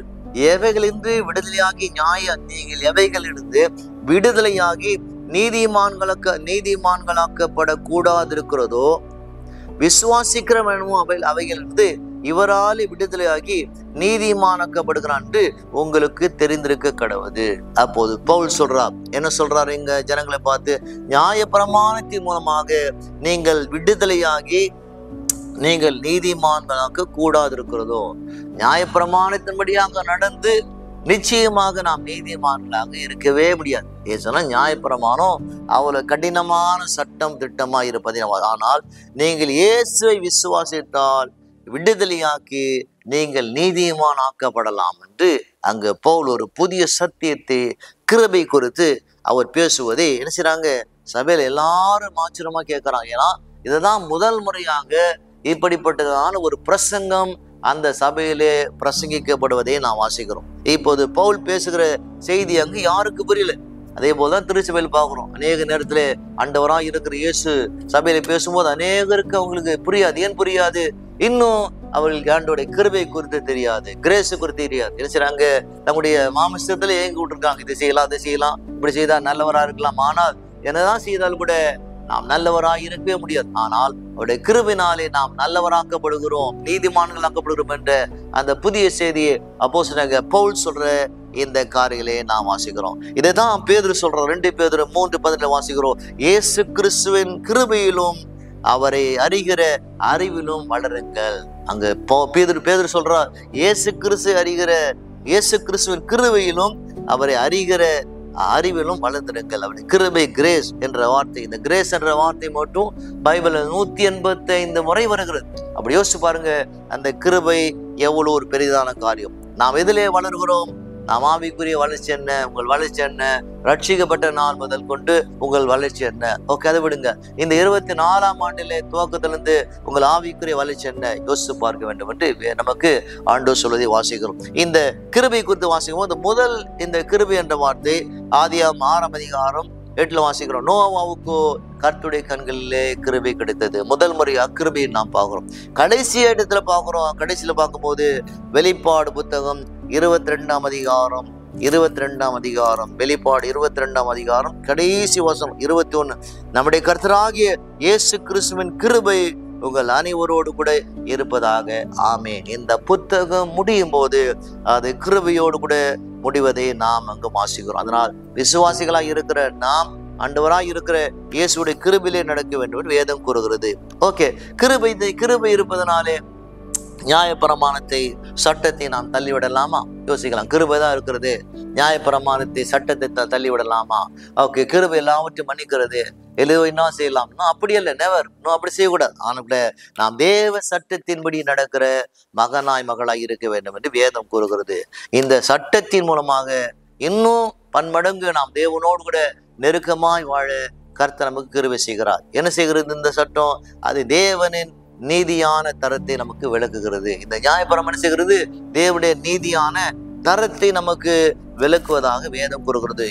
எவைகளிலிருந்து விடுதலையாகி நீதிமான்களாக்கப்படக்கூடாதிருக்கிறதோ விசுவாசிக்கிறவனும் அவைகளிலிருந்து இவரால் விடுதலையாகி நீதிமானாக்கப்படுகிறான் என்று உங்களுக்கு தெரிந்திருக்க கடவுது. அப்போது பவுல் சொல்றார், என்ன சொல்றாரு இங்க ஜனங்களை பார்த்து, நியாயப்பிரமாணத்தின் மூலமாக நீங்கள் விடுதலையாகி நீங்கள் நீதிமான்களாக்க கூடாது இருக்கிறதோ. நியாயப்பிரமாணத்தின்படியாக நடந்து நிச்சயமாக நாம் நீதிமான்களாக இருக்கவே முடியாது. ஏன்னா நியாயப்பிரமாணம் அவ்வளவு கடினமான சட்டம் திட்டமா இருப்பதை. ஆனால் நீங்கள் இயேசுவை விசுவாசித்தால் விடுதலையாக்கி நீங்கள் நீதிமான் ஆக்கப்படலாம் என்று அங்கு பவுல் ஒரு புதிய சத்தியத்தை, கிருபை குறித்து அவர் பேசுவதை என்ன செய்றாங்க, சபையில எல்லாரும் ஆச்சரியமா கேட்கிறாங்க. ஏன்னா இதுதான் முதல் முறையாக இப்படிப்பட்டதான ஒரு பிரசங்கம் அந்த சபையிலே பிரசங்கிக்கப்படுவதை நாம் வாசிக்கிறோம். இப்போது பவுல் பேசுகிற செய்தி அங்கு யாருக்கு புரியல? அதே போலதான் திருச்சபையில் பார்க்கிறோம். அநேக நேரத்துல ஆண்டவராய் இருக்கிற இயேசு சபையில பேசும்போது அநேகருக்கு அவங்களுக்கு புரியாது. ஏன் புரியாது? இன்னும் அவர்களுக்கு ஆண்டோடைய கிருபை குறித்து தெரியாது, கிரேஸ் குறித்து தெரியாது. என்ன செய்றாங்க? தங்களுடைய மாமிசத்துல ஏங்கி விட்டுருக்காங்க. இதை செய்யலாம், அதை செய்யலாம், இப்படி செய்தா நல்லவரா இருக்கலாம். ஆனால் என்னதான் செய்தாலும் கூட நாம் நல்லவராக இருக்கவே முடியாது. ஆனால் அவருடைய கிருபினாலே நாம் நல்லவராக்கப்படுகிறோம், நீதிமான்களாக்கப்படுகிறோம் என்ற அந்த புதிய செய்தியை அப்போஸ்தலனாகிய பவுல் சொல்ற இந்த காரியங்களை நாம் வாசிக்கிறோம். இதைதான் பேதுரு சொல்றோம். 2 பேதுரு 3:18 வாசிக்கிறோம். இயேசு கிறிஸ்துவின் கிருபையிலும் அவரை அறிகிற அறிவிலும் வளருங்கள். அங்க பேதுரு சொல்றார், இயேசு கிறிஸ்துவின் கிருபையிலும் அவரை அறிகிற அறிவிலும் வளர்ந்திருங்கள். அவருடைய கிருபை, கிரேஸ் என்ற வார்த்தை, இந்த கிரேஸ் என்ற வார்த்தை மட்டும் பைபிள்ல 185 முறை வருகிறது. அப்படி யோசிச்சு பாருங்க, அந்த கிருபை எவ்வளவு ஒரு பெரிதான காரியம். நாம் எதிலே வளர்கிறோம்? நாம் ஆவிக்குரிய வளர்ச்சி என்ன, உங்கள் வளர்ச்சி என்ன, ரட்சிக்கப்பட்ட நாள் முதல் கொண்டு உங்கள் வளர்ச்சி என்ன? ஓகே, அதை விடுங்க. இந்த 24ஆம் ஆண்டிலே துவக்கத்திலிருந்து உங்கள் ஆவிக்குரிய வளர்ச்சி என்ன யோசித்து பார்க்க வேண்டும் என்று நமக்கு ஆண்டவர் சொல்வதை வாசிக்கிறோம். இந்த கிருபை குறித்து வாசிக்கும் போது முதல் இந்த கிருபை என்ற வார்த்தை ஆதியாகமம் 6ஆம் அதிகாரம் 8 வாசிக்கிறோம். நோவாவுக்கு கர்த்தருடைய கண்களிலே கிருபை கிடைத்தது. முதல் முறை அக்கிருபையை நாம் பார்க்கிறோம். கடைசி இடத்துல பார்க்கிறோம். கடைசியில பார்க்கும்போது வெளிப்பாடு புத்தகம் 22ஆம் அதிகாரம் வெளிப்பாடு 22ஆம் அதிகாரம் கடைசி வசனம் 21, நம்முடைய கர்த்தராகிய இயேசு கிறிஸ்துவின் கிருபை உங்கள் அனைவரோடு கூட இருப்பதாக, ஆமென். இந்த புத்தகம் முடியும் போது அது கிருபையோடு கூட முடிவதை நாம் அங்கு வாசிக்கிறோம். அதனால் விசுவாசிகளாய் இருக்கிற நாம் ஆண்டவராய் இருக்கிற இயேசுடைய கிருபையிலே நடக்க வேண்டும் என்று வேதம் கூறுகிறது. ஓகே, கிருபை இருப்பதனாலே நியாயப்பிரமாணத்தை, சட்டத்தை நாம் தள்ளிவிடலாமா? யோசிக்கலாம். கிருபை தான் இருக்கிறது, நியாயப்பிரமாணத்தை, சட்டத்தை தள்ளிவிடலாமா? ஓகே, கிருபை எல்லாவற்றையும் மன்னிக்கிறது, என்ன செய்யலாம்? அப்படி இல்லை, நெவர், அப்படி செய்யக்கூடாது. ஆனால் நாம் தேவ சட்டத்தின்படி நடக்கிற மகளாய் இருக்க வேண்டும் என்று வேதம் கூறுகிறது. இந்த சட்டத்தின் மூலமாக இன்னும் பன்மடங்கு நாம் தேவனோடு கூட நெருக்கமாய் வாழ கர்த்தர் நமக்கு கிருபை செய்கிறார். என்ன செய்கிறது இந்த சட்டம்? அது தேவனின் நீதியான தரத்தை நமக்கு விளக்குகிறது. இந்த நியாயப்பிரமாணம் செய்கிறது தேவனுடைய நீதியான தரத்தை நமக்கு விளக்குவதாக வேதம் கூறுகிறது.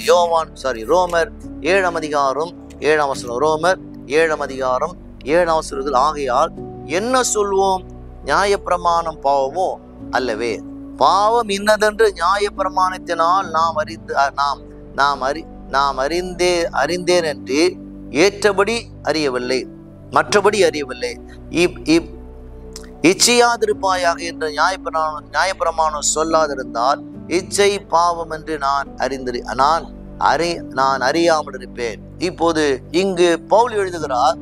ரோமர் 7ஆம் அதிகாரம் 7ஆம் வசனம். ரோமர் 7ஆம் அதிகாரம் 7ஆம் வசனம். ஆகையால் என்ன சொல்வோம்? நியாயப்பிரமாணம் பாவமோ? அல்லவே. பாவம் இன்னதென்று நியாயப்பிரமாணத்தினால் நாம் அறிந்தேன் என்று ஏற்றபடி அறியவில்லை, மற்றபடி அறியவில்லை. இச்சையாதிருப்பாயாக என்ற நியாயப்பிரமாணம் சொல்லாதிருந்தால் இச்சை பாவம் என்று நான் அறியாமல் இருப்பேன். இப்போது இங்கு பவுல் எழுதுகிறார்,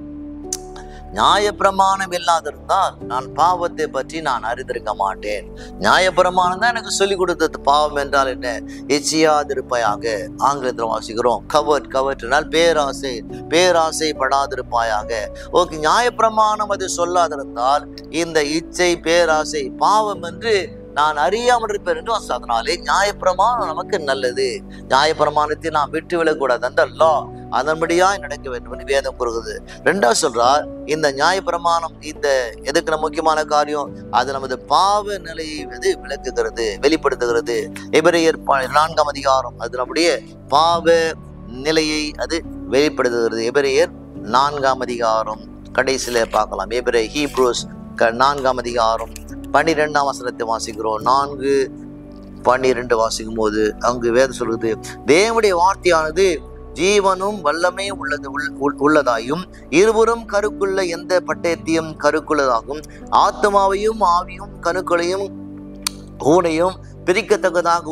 நியாயப்பிரமாணம் இல்லாதிருந்தால் நான் பாவத்தை பற்றி நான் அறிந்திருக்க மாட்டேன். நியாயப்பிரமாணம் தான் எனக்கு சொல்லிக் கொடுத்தது. பாவம் என்றால் என்ன? இச்சையாதிருப்பாயாக. ஆங்கிலத்தில் வாசிக்கிறோம் கவர்னால் பேராசைப்படாதிருப்பாயாக. ஓகே, நியாயப்பிரமாணம் அது சொல்லாதிருந்தால் இந்த இச்சை, பேராசை பாவம் என்று நான் அறியாமல் இருப்பேன் என்று. அதனாலே நியாயப்பிரமாணம் நமக்கு நல்லது. நியாயப்பிரமாணத்தை நாம் விட்டு விடக்கூடாது. அந்த லா அதன்படியாய் நடக்க வேண்டும் என்று வேதம் கூறுகிறது. 2வது சொல்றார், இந்த நியாயப்பிரமாணம் இந்த எதுக்கு முக்கியமான காரியம்? அது நமது பாவ நிலையை விளக்குகிறது, வெளிப்படுத்துகிறது. எபிரேயர் 4ஆம் அதிகாரம் அது நம்முடைய பாவ நிலையை அது வெளிப்படுத்துகிறது. எபிரேயர் 4ஆம் அதிகாரம் கடைசியில பார்க்கலாம். ஹீப்ரூஸ் 4ஆம் அதிகாரம் 12ஆம் வசனத்தை வாசிக்கிறோம். 4:12 வாசிக்கும் போது அங்கு வேதம் சொல்லுது, தேவனுடைய வார்த்தையானது ஜீவனும் வல்லமையும் உள்ளதாயும் இருவரும் கருக்குள்ள எந்த பட்டயத்தையும் கருக்குள்ளதாகும், ஆத்மாவையும் ஆவியும் கணுக்களையும் ஊனையும் பிரிக்கத்தக்கதாக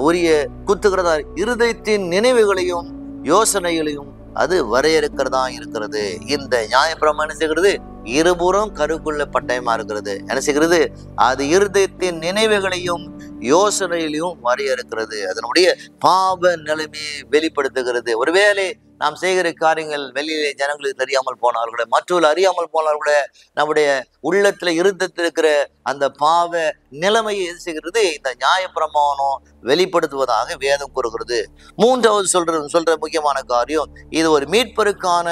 உரிய குத்துகிறதா, இருதயத்தின் நினைவுகளையும் யோசனைகளையும் அது வரையறுக்கிறதா இருக்கிறது. இந்த நியாயப்பிரமாணம் செய்கிறது இருபுறம் கருக்குள்ள பட்டயமா இருக்கிறது. என்ன செய்கிறது? அது இருதயத்தின் நினைவுகளையும் யோசனையிலையும் வரையறுக்கிறது. அதனுடைய பாவ நிலைமையை வெளிப்படுத்துகிறது. ஒருவேளை நாம் செய்கிற காரியங்கள் வெளியிலே ஜனங்களுக்கு தெரியாமல் போனாலும் கூட, மற்றவர்கள் அறியாமல் போனாலும் கூட, நம்முடைய உள்ளத்துல இருந்திருக்கிற அந்த பாவ நிலைமையை எது செய்கிறது? இந்த நியாயப்பிரமாணம் வெளிப்படுத்துவதாக வேதம் கூறுகிறது. 3வது சொல்ற முக்கியமான காரியம், இது ஒரு மீட்பருக்கான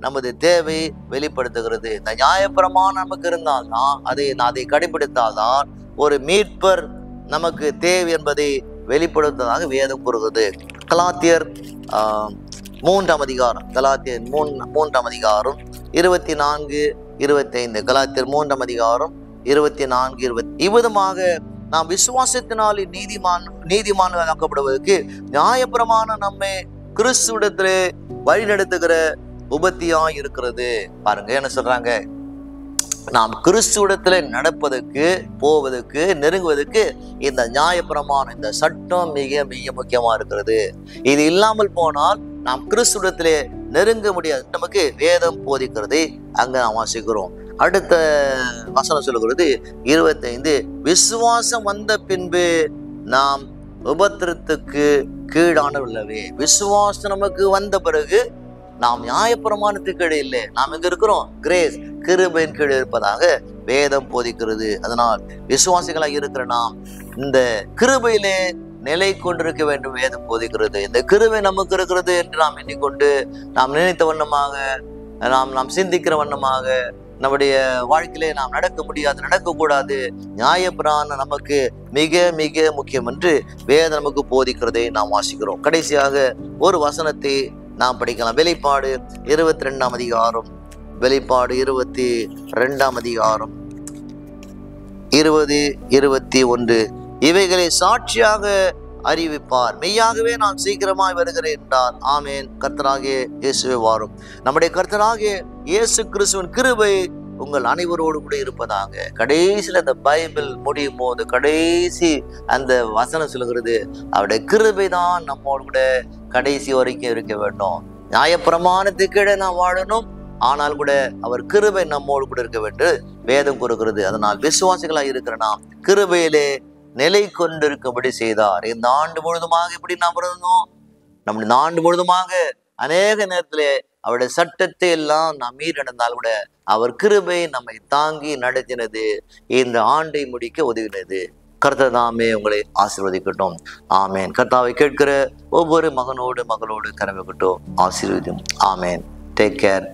நமது தேவையை வெளிப்படுத்துகிறது. இந்த நியாயப்பிரமாணம் நமக்கு இருந்தால்தான், அதை கடைபிடித்தால்தான் ஒரு மீட்பர் நமக்கு தேவை என்பதை வெளிப்படுத்துவதாக வேதம் கூறுகிறது. கலாத்தியர் 3ஆம் அதிகாரம், கலாத்தியர் 3ஆம் அதிகாரம் 24, 25. கலாத்தியர் 3ஆம் அதிகாரம் 24, 20. இவ்விதமாக நாம் விசுவாசத்தினாலே நீதிமான்களாக்கப்படுவதற்கு நியாயப்பிரமாணம் நம்மை கிறிஸ்துவிடத்திலே வழி நடத்துகிற உபத்தியாய் இருக்கிறது. பாருங்க என்ன சொல்றாங்க, நாம் கிறிஸ்துவிடத்துல நடப்பதற்கு, போவதற்கு, நெருங்குவதற்கு இந்த நியாயப்பிரமாணம், இந்த சட்டம் மிக மிக முக்கியமா இருக்கிறது. இது இல்லாமல் போனால் நாம் கிறிஸ்துவிடத்திலே நெருங்க முடியாது. நமக்கு வேதம் போதிக்கிறதை அங்க நாம் வாசிக்கிறோம். அடுத்த வசனம் சொல்லுகிறது 25, விசுவாசம் வந்த பின்பு நாம் உபத்திரத்துக்கு கீழானவில்லை. விசுவாசம் நமக்கு வந்த பிறகு நாம் நியாயப்பிரமாணத்துக்கு கீழே இல்லை, நாம் எங்க இருக்கிறோம்? கிரேஸ், கிருபையின் கீழே இருப்பதாக வேதம் போதிக்கிறது. அதனால் விசுவாசிகளாக இருக்கிற நாம் இந்த கிருபையிலே நிலை கொண்டிருக்க வேண்டும். வேதம் போதிக்கிறது இந்த கிருபை நமக்கு இருக்கிறது என்று நாம் எண்ணிக்கொண்டு நாம் நினைத்த வண்ணமாக, நாம் சிந்திக்கிற வண்ணமாக நம்முடைய வாழ்க்கையிலே நாம் நடக்க முடியாது, நடக்கக்கூடாது. நியாயப்பிரமாணம் நமக்கு மிக மிக முக்கியம் என்று வேதம் நமக்கு போதிக்கிறதை நாம் வாசிக்கிறோம். கடைசியாக ஒரு வசனத்தை நாம் படிக்கலாம். வெளிப்பாடு 22ஆம் அதிகாரம், வெளிப்பாடு 22ஆம் அதிகாரம் 20, 21. இவைகளை சாட்சியாக அறிவிப்பார், மெய்யாகவே நான் சீக்கிரமாய் வருகிறேன் என்றார். ஆமேன். கர்த்தராகிய இயேசுவே வாரும். நம்முடைய கர்த்தராகிய இயேசு கிறிஸ்துவின் கிருபை உங்கள் அனைவரோடு கூட இருப்பதாக. கடைசியில் அந்த பைபிள் முடியும் போது கடைசி அந்த வசனம் சொல்லுகிறது, அவருடைய கிருபை தான் நம்மோடு கூட கடைசி வரைக்கும் இருக்க வேண்டும். நியாயப்பிரமாணத்துக்கு கீழே நாம் வாழணும், ஆனால் கூட அவர் கிருபை நம்மோடு கூட இருக்க வேண்டும் வேதம் கூறுகிறது. அதனால் விசுவாசிகளாக இருக்கிற நாம் கிருபையிலே நிலை கொண்டிருக்கும்படி செய்தார். இந்த ஆண்டு முழுதுமாக எப்படி நாம் இருந்தோம்? நம்ம இந்த ஆண்டு முழுதுமாக அநேக நேரத்திலே அவருடைய சட்டத்தை எல்லாம் நாம் மீறி நடந்தால் கூட அவர் கிருபை நம்மை தாங்கி நடத்தினது, இந்த ஆண்டை முடிக்க உதவினது. கர்த்தர் தாமே உங்களை ஆசீர்வதிக்கட்டும். ஆமேன். கர்த்தாவை கேட்கிற ஒவ்வொரு மகனோடு மகளோடு கரம் வைக்கட்டும். ஆசீர்வதியும். ஆமேன். Take care.